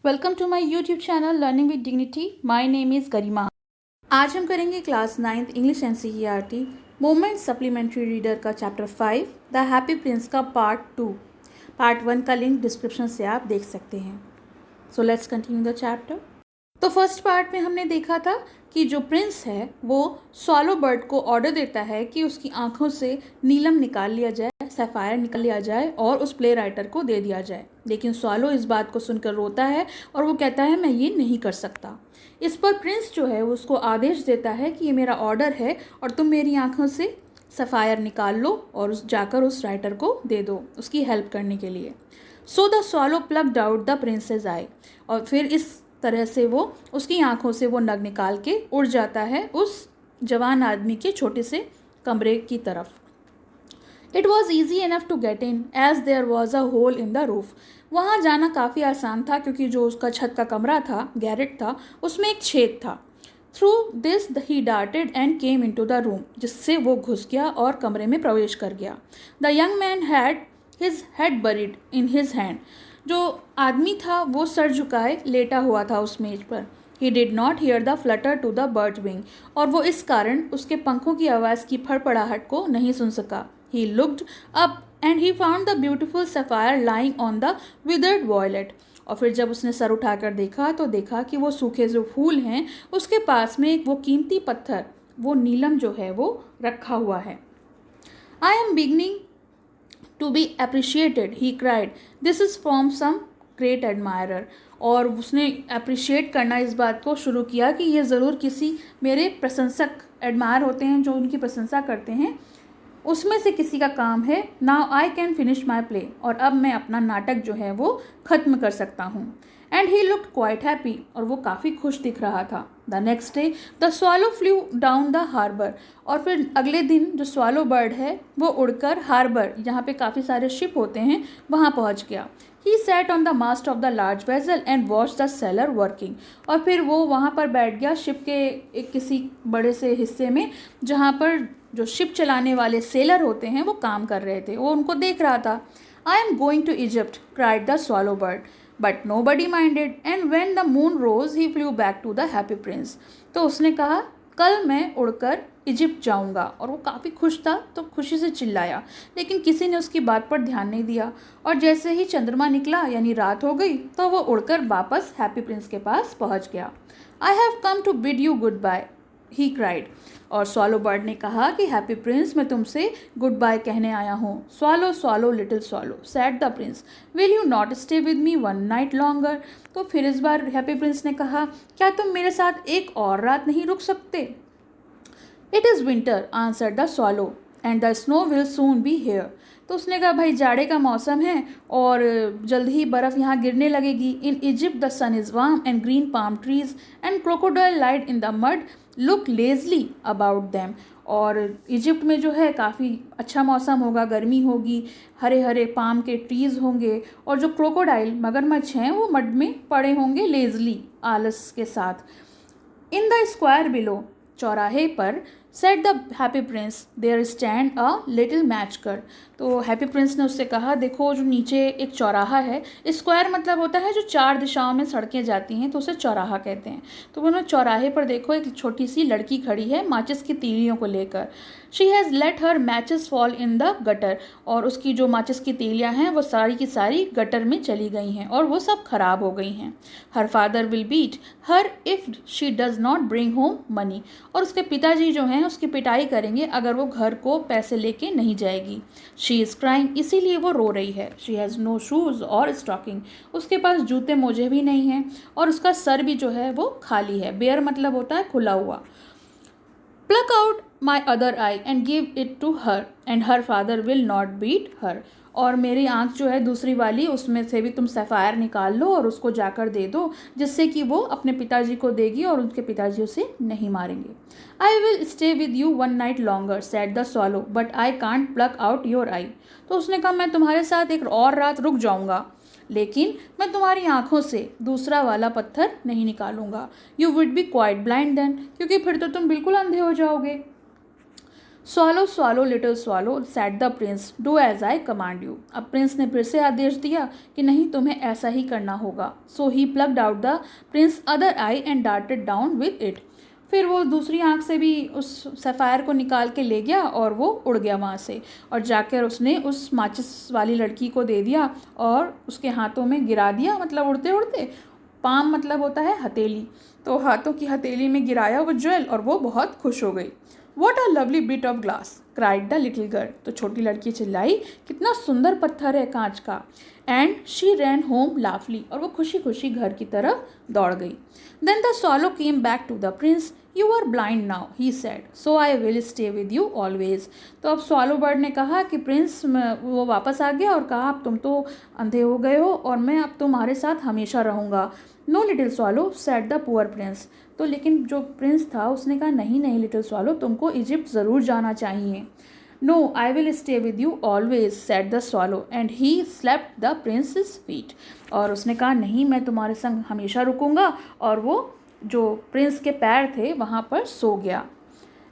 Welcome to my YouTube channel learning with dignity. My name is Garima. आज हम करेंगे class 9th English NCERT moment supplementary reader का chapter 5 the happy prince का part 2। Part 1 का link description से आप देख सकते हैं। So let's continue the chapter. तो फर्स्ट पार्ट में हमने देखा था कि जो प्रिंस है वो स्वॉलो बर्ड को ऑर्डर देता है कि उसकी आंखों से नीलम निकाल लिया जाए, सैफायर निकाल लिया जाए और उस प्ले राइटर को दे दिया जाए। लेकिन स्वॉलो इस बात को सुनकर रोता है और वो कहता है मैं ये नहीं कर सकता। इस पर प्रिंस जो है उसको आदेश देता है कि ये मेरा ऑर्डर है और तुम मेरी आंखों से सफ़ायर निकाल लो और जाकर उस राइटर को दे दो उसकी हेल्प करने के लिए। So the swallow plucked out the prince's eye, और फिर इस तरह से वो उसकी आंखों से वो नग निकाल के उड़ जाता है उस जवान आदमी के छोटे से कमरे की तरफ। It was easy enough to get in as there was a hole in the roof. वहाँ जाना काफ़ी आसान था क्योंकि जो उसका छत का कमरा था, गैरेट था, उसमें एक छेद था। Through this he darted and came into the room, जिससे वो घुस गया और कमरे में प्रवेश कर गया। The young man had his head buried in his hand. जो आदमी था वो सर झुकाए लेटा हुआ था उस मेज पर। He did not hear the flutter to the bird wing, और वो इस कारण उसके पंखों की आवाज़ की फड़फड़ाहट को नहीं सुन सका। He looked up and he found the beautiful sapphire lying on the withered violet. और फिर जब उसने सर उठाकर देखा तो देखा कि वो सूखे जो फूल हैं उसके पास में एक वो कीमती पत्थर, वो नीलम जो है वो रखा हुआ है। I am beginning to be appreciated, he cried. This is from some great admirer. और उसने अप्रिशिएट करना इस बात को शुरू किया कि ये ज़रूर किसी मेरे प्रशंसक एडमायर होते हैं जो उनकी प्रशंसा करते हैं, उसमें से किसी का काम है। Now I can finish my play, और अब मैं अपना नाटक जो है वो ख़त्म कर सकता हूँ। And he looked quite happy, और वो काफ़ी खुश दिख रहा था। The next day the swallow flew down the harbour, और फिर अगले दिन जो स्वॉलो बर्ड है वो उड़कर हार्बर, जहाँ पे काफ़ी सारे शिप होते हैं, वहाँ पहुँच गया। He sat on the mast of the large vessel and watch the sailor working, और फिर वो वहाँ पर बैठ गया शिप के एक किसी बड़े से हिस्से में, जहाँ पर जो शिप चलाने वाले सेलर होते हैं वो काम कर रहे थे, वो उनको देख रहा था। I am going to Egypt cried the swallow bird, but nobody minded and when the moon rose he flew back to the happy prince. तो उसने कहा कल मैं उड़कर इजिप्ट जाऊंगा, और वो काफ़ी खुश था तो खुशी से चिल्लाया, लेकिन किसी ने उसकी बात पर ध्यान नहीं दिया। और जैसे ही चंद्रमा निकला यानी रात हो गई तो वो उड़कर वापस हैप्पी प्रिंस के पास पहुंच गया। I have come to bid you good bye, he cried. और स्वॉलो बर्ड ने कहा कि हैप्पी प्रिंस मैं तुमसे गुड बाय कहने आया हूँ। Swallow swallow little swallow said the Prince, will you not stay with me one night longer. तो फिर इस बार हैप्पी प्रिंस ने कहा क्या तुम मेरे साथ एक और रात नहीं रुक सकते। It is winter answer the swallow and the snow will soon be here. तो उसने कहा भाई जाड़े का मौसम है और जल्द ही बर्फ़ यहाँ गिरने लगेगी। In Egypt the sun is warm and green palm trees and crocodile lied in the mud look lazily about them. और इजिप्ट में जो है काफ़ी अच्छा मौसम होगा, गर्मी होगी, हरे हरे पाम के ट्रीज़ होंगे, और जो क्रोकोडाइल मगरमच्छ हैं वो मड में पड़े होंगे लेजली आलस के साथ। इन द स्क्वायर बिलो चौराहे पर sat the happy prince there stand a little match girl. तो हैप्पी प्रिंस ने उससे कहा देखो जो नीचे एक चौराहा है, स्क्वायर मतलब होता है जो 4 दिशाओं में सड़कें जाती हैं तो उसे चौराहा कहते हैं। तो उन्होंने चौराहे पर देखो एक छोटी सी लड़की खड़ी है माचिस की तीलियों को लेकर। She has let her matches fall in the gutter, और उसकी जो माचिस की तीलियाँ हैं वो सारी की सारी गटर में चली गई हैं और वो सब खराब हो गई हैं। Her father will beat her if she does not bring home money, और उसके पिताजी जो हैं उसकी पिटाई करेंगे अगर वो घर को पैसे लेके नहीं जाएगी। शी इज़ क्राइंग, इसीलिए वो रो रही है। शी हैज़ नो शूज़ और स्टॉकिंग, उसके पास जूते मोजे भी नहीं हैं, और उसका सर भी जो है वो खाली है। बेयर मतलब होता है खुला हुआ। Pluck out my other eye and give it to her and her father will not beat her, और मेरी आँख जो है दूसरी वाली उसमें से भी तुम सफ़ायर निकाल लो और उसको जाकर दे दो, जिससे कि वो अपने पिताजी को देगी और उनके पिताजी उसे नहीं मारेंगे। I will stay with you one night longer said the swallow but I can't pluck out your eye. तो उसने कहा मैं तुम्हारे साथ एक और रात रुक जाऊँगा, लेकिन मैं तुम्हारी आंखों से दूसरा वाला पत्थर नहीं निकालूंगा। You would be quite blind then, क्योंकि फिर तो तुम बिल्कुल अंधे हो जाओगे। Swallow swallow little swallow said the prince, do as I command you. अब प्रिंस ने फिर से आदेश दिया कि नहीं, तुम्हें ऐसा ही करना होगा। So he plucked out the prince other eye and darted down with it. फिर वो दूसरी आंख से भी उस सफ़ायर को निकाल के ले गया और वो उड़ गया वहाँ से, और जाकर उसने उस माचिस वाली लड़की को दे दिया और उसके हाथों में गिरा दिया, मतलब उड़ते उड़ते। पाम मतलब होता है हथेली, तो हाथों की हथेली में गिराया वो ज्वेल और वो बहुत खुश हो गई। What a lovely bit of glass cried the little girl, तो छोटी लड़की चिल्लाई, कितना सुंदर पत्थर है कांच का। And she ran home laughingly, और वो खुशी खुशी घर की तरफ दौड़ गई। Then the swallow came back to the prince, you are blind now he said, so I will stay with you always. तो अब स्वॉलो बर्ड ने कहा कि प्रिंस वो वापस आ गया और कहा, अब तुम तो अंधे हो गए हो और मैं अब तुम्हारे साथ हमेशा रहूँगा। Know little swallow said the poor Prince, तो लेकिन जो प्रिंस था उसने कहा, नहीं नहीं लिटिल स्वॉलो, तुमको इजिप्ट ज़रूर जाना चाहिए। No I will stay with you always said the swallow and he slept the prince's feet, और उसने कहा, नहीं मैं तुम्हारे संग हमेशा रुकूंगा, और वो जो प्रिंस के पैर थे वहाँ पर सो गया।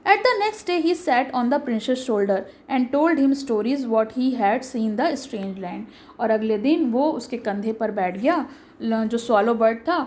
At the next day he sat on the prince's shoulder and told him stories what he had seen the strange land, और अगले दिन वो उसके कंधे पर बैठ गया, जो स्वॉलो बर्ड था,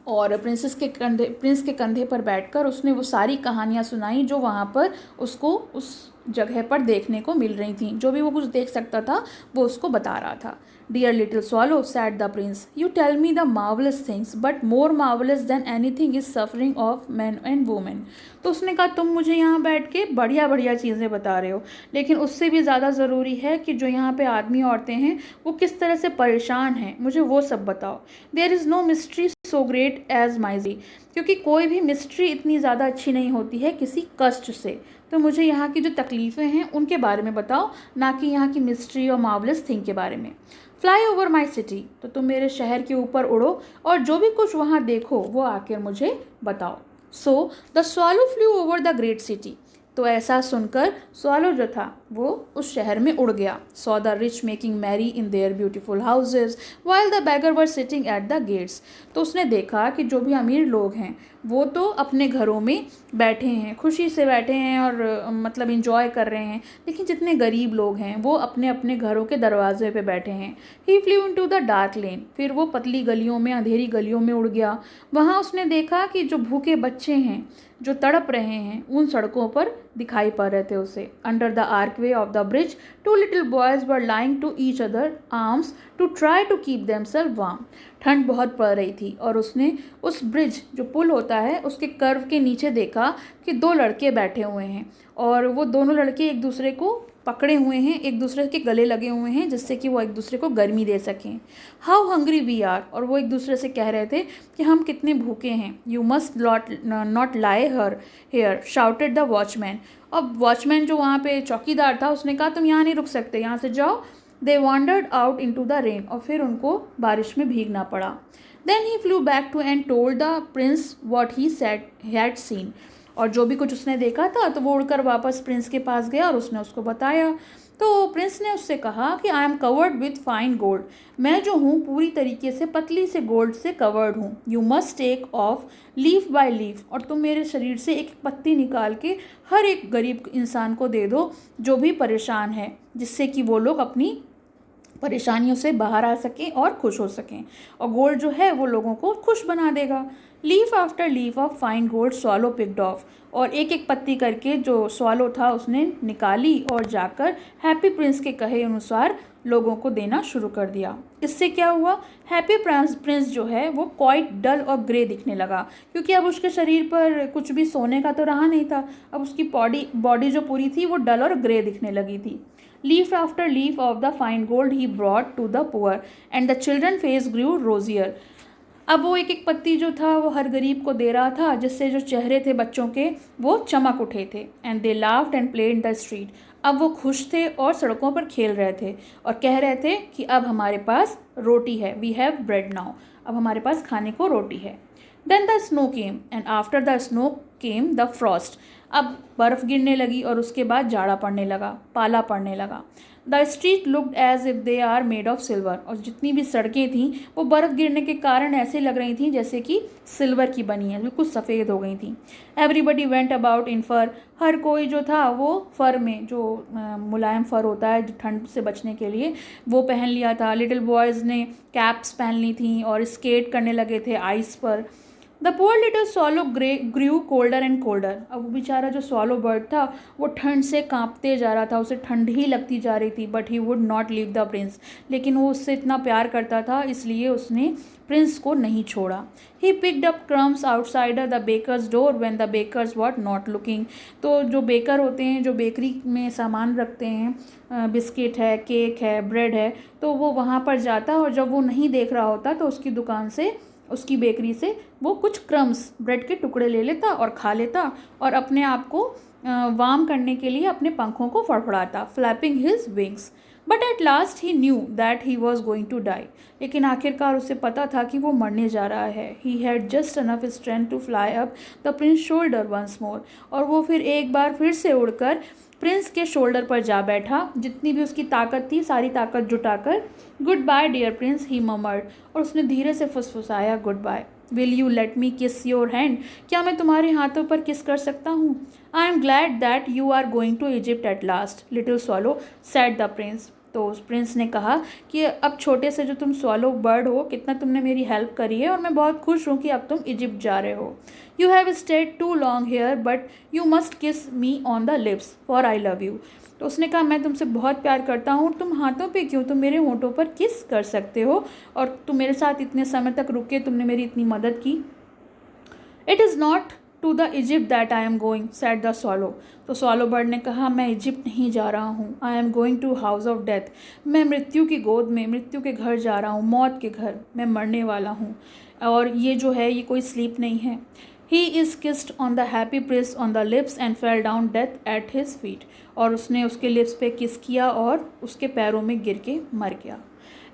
और प्रिंस के कंधे पर बैठकर उसने वो सारी कहानियाँ सुनाई जो वहाँ पर उसको उस जगह पर देखने को मिल रही थी। जो भी वो कुछ देख सकता था वो उसको बता रहा था। Dear little swallow said the prince, you tell me the marvellous things but more marvellous than anything is suffering of man and women. तो उसने कहा, तुम मुझे यहाँ बैठ के बढ़िया बढ़िया चीज़ें बता रहे हो, लेकिन उससे भी ज़्यादा ज़रूरी है कि जो यहाँ पे आदमी औरतें हैं वो किस तरह से परेशान हैं, मुझे वो सब बताओ। There is no mystery so great as misery, क्योंकि कोई भी मिस्ट्री इतनी ज़्यादा अच्छी नहीं होती है किसी कष्ट से। तो मुझे यहाँ की जो तकलीफ़ें हैं उनके बारे में बताओ, ना कि यहाँ की मिस्ट्री और मार्वलस थिंग के बारे में। फ्लाई ओवर माई सिटी, तो तुम मेरे शहर के ऊपर उड़ो और जो भी कुछ वहाँ देखो वो आकर मुझे बताओ। सो the swallow flu over the great city, तो ऐसा सुनकर स्वॉलो जो था वो उस शहर में उड़ गया। Saw the rich making merry in their beautiful houses while the beggar were sitting at the gates, तो उसने देखा कि जो भी अमीर लोग हैं वो तो अपने घरों में बैठे हैं, खुशी से बैठे हैं और मतलब इंजॉय कर रहे हैं, लेकिन जितने गरीब लोग हैं वो अपने अपने घरों के दरवाजे पे बैठे हैं। ही फ्लू इनटू द डार्क लेन, फिर वो पतली गलियों में, अंधेरी गलियों में उड़ गया। वहाँ उसने देखा कि जो भूखे बच्चे हैं जो तड़प रहे हैं उन सड़कों पर दिखाई पड़ रहे थे उसे। Under the archway of the bridge two little boys were lying to each other arms to try to keep themselves warm, ठंड बहुत पड़ रही थी और उसने उस ब्रिज, जो पुल होता है, उसके कर्व के नीचे देखा कि दो लड़के बैठे हुए हैं और वो दोनों लड़के एक दूसरे को पकड़े हुए हैं, एक दूसरे के गले लगे हुए हैं जिससे कि वो एक दूसरे को गर्मी दे सकें। हाउ हंग्री वी आर, और वो एक दूसरे से कह रहे थे कि हम कितने भूखे हैं। You must not lie here shouted the watchman, अब वॉचमैन जो वहाँ पे चौकीदार था उसने कहा, तुम यहाँ नहीं रुक सकते, यहाँ से जाओ। They wandered out into the rain, और फिर उनको बारिश में भीगना पड़ा। Then he flew back to and told the prince what he had seen, और जो भी कुछ उसने देखा था तो वो उड़कर वापस प्रिंस के पास गया और उसने उसको बताया। तो प्रिंस ने उससे कहा कि I am covered with fine gold, मैं जो हूँ पूरी तरीके से पतली से गोल्ड से कवर्ड हूँ। You must take off leaf by leaf, और तुम मेरे शरीर से एक पत्ती निकाल के हर एक गरीब इंसान को दे दो जो भी परेशान है, जिससे कि वो लोग अपनी परेशानियों से बाहर आ सकें और खुश हो सकें, और गोल्ड जो है वो लोगों को खुश बना देगा। Leaf after leaf of fine gold swallow picked of, और एक एक पत्ती करके जो स्वॉलो था उसने निकाली और जाकर हैप्पी प्रिंस के कहे अनुसार लोगों को देना शुरू कर दिया। इससे क्या हुआ, हैप्पी प्रिंस जो है वो क्वाइट डल और ग्रे दिखने लगा, क्योंकि अब उसके शरीर पर कुछ भी सोने का तो रहा नहीं था, अब उसकी बॉडी जो पूरी थी वो डल और ग्रे दिखने लगी थी। Leaf after leaf of the fine gold he brought to the poor and the children faces grew rosier, अब वो एक एक पत्ती जो था वो हर गरीब को दे रहा था, जिससे जो चेहरे थे बच्चों के वो चमक उठे थे। And they laughed and played in the street, अब वो खुश थे और सड़कों पर खेल रहे थे और कह रहे थे कि अब हमारे पास रोटी है, वी हैव ब्रेड नाउ, अब हमारे पास खाने को रोटी है। Then the snow came and after the snow came the frost, अब बर्फ़ गिरने लगी और उसके बाद जाड़ा पड़ने लगा, पाला पड़ने लगा। The street looked as if they are made of silver, और जितनी भी सड़कें थीं वो बर्फ़ गिरने के कारण ऐसे लग रही थीं जैसे कि सिल्वर की बनी है, बिल्कुल सफ़ेद हो गई थी। एवरीबडी वेंट अबाउट इन फर, हर कोई जो था वो फ़र में, जो मुलायम फ़र होता है ठंड से बचने के लिए, वो पहन लिया था। लिटिल बॉयज़ ने कैप्स पहन ली थी और स्केट करने लगे थे आइस पर। The poor little swallow grew colder and colder, अब वो बेचारा जो swallow बर्ड था वो ठंड से कांपते जा रहा था, उसे ठंड ही लगती जा रही थी। But he would not leave the Prince, लेकिन वो उससे इतना प्यार करता था इसलिए उसने प्रिंस को नहीं छोड़ा। He picked up crumbs outsider the baker's door when the bakers were not looking, तो जो बेकर होते हैं, जो बेकरी में सामान रखते हैं, बिस्किट है, केक है, ब्रेड है, तो वो वहाँ पर जाता और जब वो नहीं देख रहा होता तो उसकी दुकान से, उसकी बेकरी से वो कुछ क्रम्स, ब्रेड के टुकड़े ले लेता और खा लेता और अपने आप को वार्म करने के लिए अपने पंखों को फड़फड़ाता, flapping his wings. But at last he knew that he was going to die, लेकिन आखिरकार उसे पता था कि वो मरने जा रहा है। He had just enough strength to fly up the prince shoulder once more, और वो फिर एक बार फिर से उड़कर प्रिंस के शोल्डर पर जा बैठा, जितनी भी उसकी ताकत थी सारी ताकत जुटाकर। Goodbye dear prince, he murmured, और उसने धीरे से फुसफुसाया goodbye. Will you let me kiss your hand, क्या मैं तुम्हारे हाथों पर किस कर सकता हूँ? I am glad that you are going to Egypt at last little swallow, said the prince. तो उस प्रिंस ने कहा कि अब छोटे से जो तुम स्वॉलो बर्ड हो, कितना तुमने मेरी हेल्प करी है और मैं बहुत खुश हूँ कि अब तुम इजिप्ट जा रहे हो। You have stayed too long here but you must kiss me on the lips for I love you. तो उसने कहा मैं तुमसे बहुत प्यार करता हूँ, तुम हाथों पे क्यों, तुम मेरे होंठों पर किस कर सकते हो, और तुम मेरे साथ इतने समय तक रुके, तुमने मेरी इतनी मदद की। It is not to the Egypt that I am going, said the swallow. तो स्वॉलो बर्ड ने कहा मैं इजिप्ट नहीं जा रहा हूँ, I am going to house of death, मैं मृत्यु की गोद में, मृत्यु के घर जा रहा हूँ, मौत के घर, मैं मरने वाला हूँ। और ये जो है ये कोई स्लीप नहीं है। He is kissed on the happy Prince on the lips and fell down death at his feet, और उसने उसके लिप्स पे किस किया और उसके पैरों में गिर के मर गया।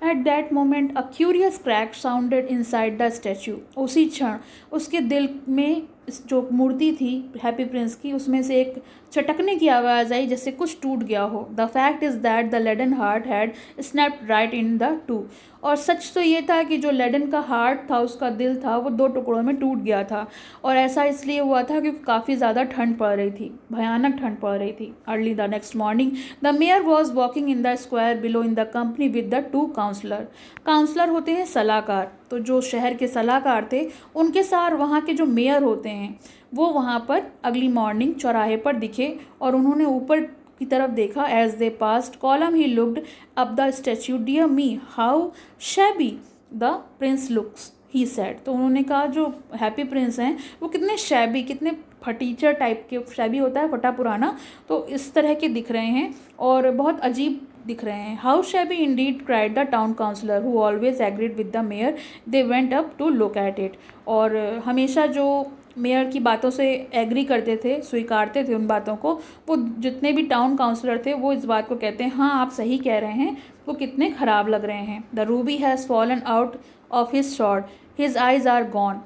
At that moment a curious crack sounded inside the statue, उसी क्षण उसके दिल में जो मूर्ति थी हैप्पी प्रिंस की, उसमें से एक चटकने की आवाज़ आई जैसे कुछ टूट गया हो। The fact is that the leaden heart had snapped right in the two, और सच तो ये था कि जो लेडन का हार्ट था, उसका दिल था, वो दो टुकड़ों में टूट गया था। और ऐसा इसलिए हुआ था क्योंकि काफ़ी ज़्यादा ठंड पड़ रही थी, भयानक ठंड पड़ रही थी। Early the next morning the mayor was walking in the square below in the company with the two councillor. Councillor होते हैं सलाहकार, तो जो शहर के सलाहकार थे उनके साथ वहाँ के जो मेयर होते हैं वो वहाँ पर अगली मॉर्निंग चौराहे पर दिखे, और उन्होंने ऊपर की तरफ देखा। As they passed column he looked up the statue, dear me how shabby the prince looks, he said. तो उन्होंने कहा जो हैप्पी प्रिंस हैं वो कितने शैबी, कितने फटीचर टाइप के, शैबी होता है फटा पुराना, तो इस तरह के दिख रहे हैं और बहुत अजीब दिख रहे हैं। How shabby indeed cried the town councillor who always agreed with the mayor, they went up to look at it. और हमेशा जो मेयर की बातों से एग्री करते थे, स्वीकारते थे उन बातों को, वो जितने भी टाउन काउंसलर थे वो इस बात को कहते हैं हाँ आप सही कह रहे हैं, वो कितने ख़राब लग रहे हैं। The ruby has fallen out of his sword, his eyes are gone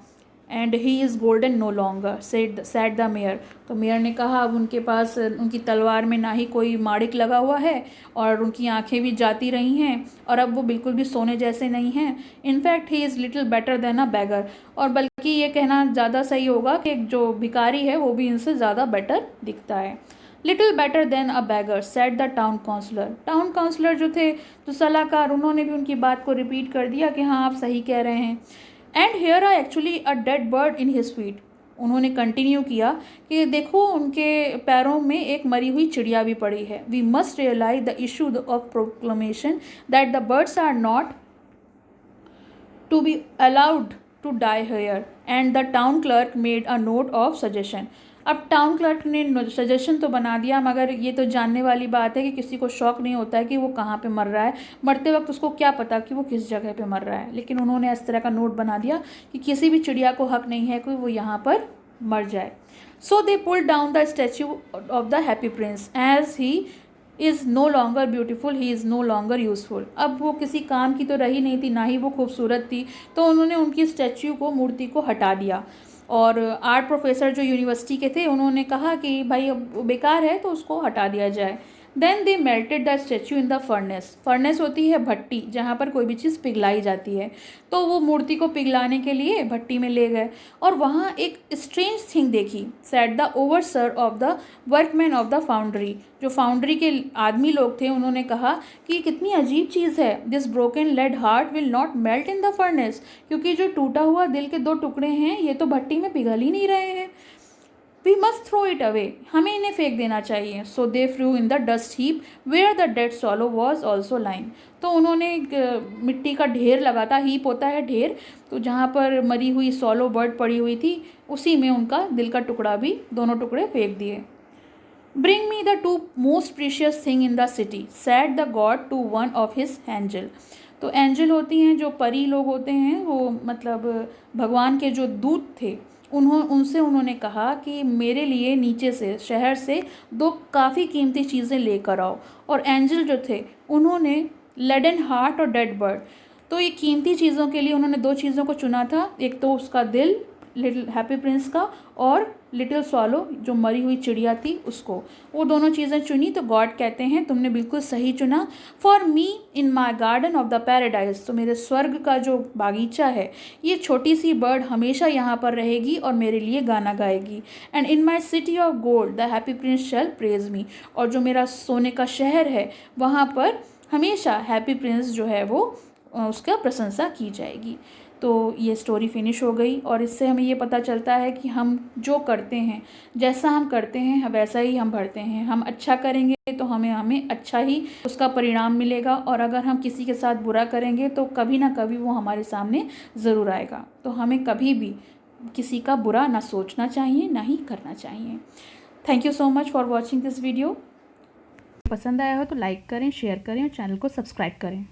and he is golden no longer, said the mayor. तो मेयर ने कहा अब उनके पास, उनकी तलवार में ना ही कोई माड़िक लगा हुआ है और उनकी आंखें भी जाती रही हैं और अब वो बिल्कुल भी सोने जैसे नहीं हैं। In fact he is little better than a bagger, और बल्कि ये कहना ज़्यादा सही होगा कि जो भिखारी है वो भी इनसे ज़्यादा बेटर दिखता है। Little better than a beggar, said the town councillor. Town councillor जो थे, जो सलाहकार, उन्होंने भी उनकी बात को रिपीट कर दिया कि हाँ आप सही कह रहे हैं। And here are actually a dead bird in his feet, उन्होंने कंटिन्यू किया कि देखो उनके पैरों में एक मरी हुई चिड़िया भी पड़ी है। We must realise the issue of proclamation that the birds are not to be allowed to die here, and the town clerk made a note of suggestion. अब टाउन क्लर्क ने सजेशन तो बना दिया, मगर ये तो जानने वाली बात है कि किसी को शौक नहीं होता है कि वो कहाँ पे मर रहा है, मरते वक्त उसको क्या पता कि वो किस जगह पे मर रहा है। लेकिन उन्होंने इस तरह का नोट बना दिया कि किसी भी चिड़िया को हक नहीं है कि वो यहाँ पर मर जाए। So they pulled down the statue of the happy prince, as he is no longer beautiful he is no longer useful. अब वो किसी काम की तो रही नहीं थी, ना ही वो खूबसूरत थी, तो उन्होंने उनकी स्टैच्यू को, मूर्ति को हटा दिया। और आर्ट प्रोफेसर जो यूनिवर्सिटी के थे उन्होंने कहा कि भाई अब बेकार है तो उसको हटा दिया जाए। Then they melted the statue in the furnace. Furnace होती है भट्टी, जहाँ पर कोई भी चीज़ पिघलाई जाती है। तो वो मूर्ति को पिघलाने के लिए भट्टी में ले गए और वहाँ एक स्ट्रेंज थिंग देखी। Said the overseer of the workman of the foundry. जो फाउंड्री के आदमी लोग थे उन्होंने कहा कि कितनी अजीब चीज़ है, this broken lead heart will not melt in the furnace. क्योंकि जो टूटा हुआ दिल के 2 टुकड़े हैं ये तो भट्टी में पिघल ही नहीं रहे हैं। We must throw it away, हमें इन्हें फेंक देना चाहिए। So they flew in the dust heap where the dead swallow was also lying. तो उन्होंने एक मिट्टी का ढेर लगा था, हीप होता है ढेर, तो जहाँ पर मरी हुई सॉलो बर्ड पड़ी हुई थी उसी में उनका दिल का टुकड़ा भी, दोनों टुकड़े फेंक दिए। Bring me the 2 most precious thing in the city said the god to one of his angel. तो एंजल होती हैं जो परी लोग होते हैं, वो मतलब भगवान के जो दूत थे, उनसे उन्होंने कहा कि मेरे लिए नीचे से शहर से 2 काफ़ी कीमती चीज़ें लेकर आओ। और एंजल जो थे उन्होंने लेडन हार्ट और डेड बर्ड। तो ये कीमती चीज़ों के लिए उन्होंने 2 चीज़ों को चुना था, एक तो उसका दिल लिटिल हैप्पी प्रिंस का, और लिटिल स्वॉलो जो मरी हुई चिड़िया थी उसको, वो दोनों चीज़ें चुनी। तो गॉड कहते हैं तुमने बिल्कुल सही चुना। For me in my garden of the paradise, तो मेरे स्वर्ग का जो बागीचा है ये छोटी सी बर्ड हमेशा यहाँ पर रहेगी और मेरे लिए गाना गाएगी। And in my city of gold the happy prince shall praise me, और जो मेरा सोने का शहर है वहाँ पर हमेशा हैप्पी प्रिंस जो है वो उसका प्रशंसा की जाएगी। तो ये स्टोरी फिनिश हो गई और इससे हमें ये पता चलता है कि हम जो करते हैं, जैसा हम करते हैं वैसा ही हम भरते हैं। हम अच्छा करेंगे तो हमें अच्छा ही उसका परिणाम मिलेगा, और अगर हम किसी के साथ बुरा करेंगे तो कभी ना कभी वो हमारे सामने ज़रूर आएगा। तो हमें कभी भी किसी का बुरा ना सोचना चाहिए, ना ही करना चाहिए। Thank you so much for watching this video. पसंद आया हो तो लाइक करें, शेयर करें और चैनल को सब्सक्राइब करें।